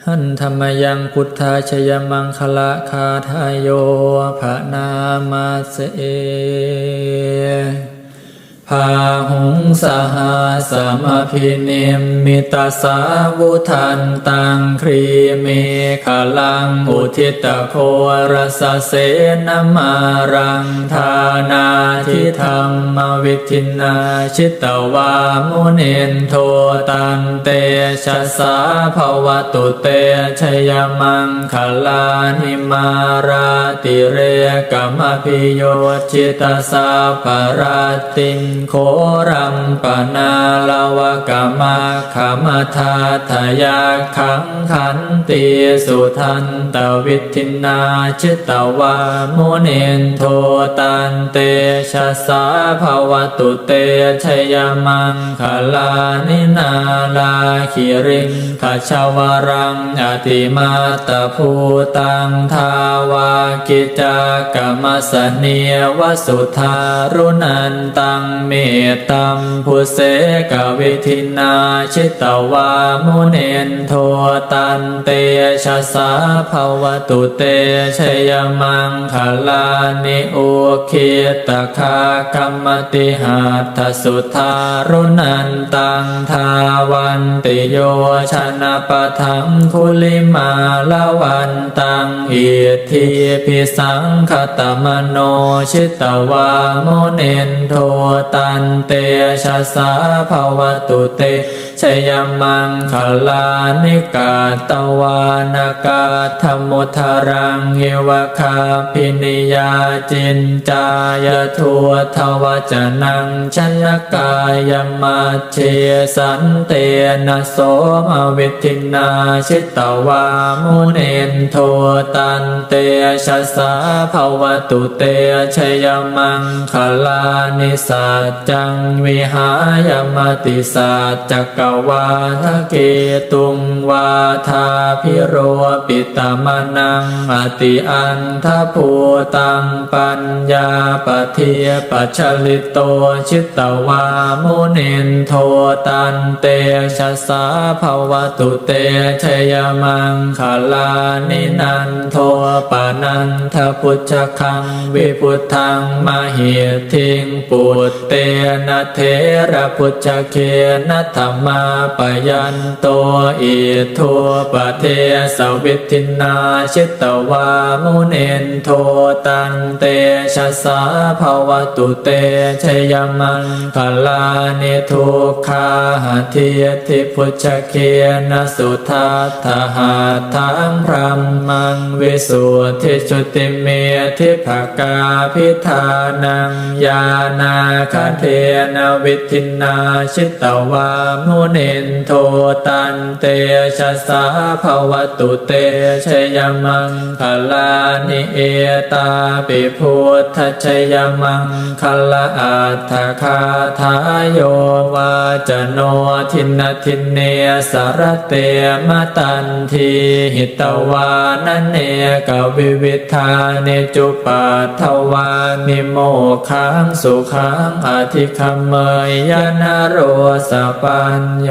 หันธรรมยังพุทธาชยมังคละคาทายโยภะนามาเสเอพาหุงสหาสมพินิมมิตาสาวุทันตังครีเมขลังอุทิตโครสเสนมารังทานาทิธรรมวิทินาชิตวามุนินโทตันเตชะสาภวตุเตชยมังคลานิมาราติเรกมพิโยชิตาสาปราติงโครัมปนาลวกามาขมทาทายาขังขันติสุทันตวิทินาชิตวามุนินโทตันเตชะสาภวตุเตชยมังคลานินาลาคิริงขชวรังอติมาตภูตังทาวากิจากรรมสเนียวสุธารุนันตังเมตัมพุเสกวิทินาชิตวามุนินโทตันเตชะสาภวตุเตชยมังคลานิโอคิตคากรรมติหัตถสุธารุนันตังทาวันติโยชนะปะทังคุลิมาลวันตังอิทธิพิสังคตมโนชิตวามุนินโทตันเตชะสาภวตุเตชยมังคลานิกาตวานากาธมุทารังเอวคาพินิยาจินจายทัวทวจนังชนกายมัจเชสันเตนะโสมวิทินาชิตวามุนินโทตันเตชะสาภวตุเตชยมังคลานิสัจจังวิหายมติสัจจกวาทะเกตุงวาทาพิโรปิตมนังอติอันทภูตังปัญญาปเทียปัจฉลิโตชิตวามุนินโทตันเตชะสาภวตุเตชยมังคลานินันโทปานันทพุชฌคังวิพุทธังมหิทิงปุตเตนะเทระพุชฌเคนะธรรมาปยันโตอิทัวปเทสวิทินาชิตวามุนินโทตันเตชะสาภวตุเตชยมังคลานิทุกขาหะเทียทิพุชฌเคนะสุทัตถะหาทังพรัมมังวิสุทธิจุติเมทิภกาพิธานังญาณาคเทนะวิทินาชิตวามุนินโทตันเตชะสาภวตุเตชยมังคลานิเอตาปิพุทธชยมังคลาอัตถคาทายโยวาจโนทินทินเนสารเตมตันทีหิตวานเนกวิวิธาเนจุปัฏฐวานิโมขังสุขังอธิคัมเมยยนโรสปัญโย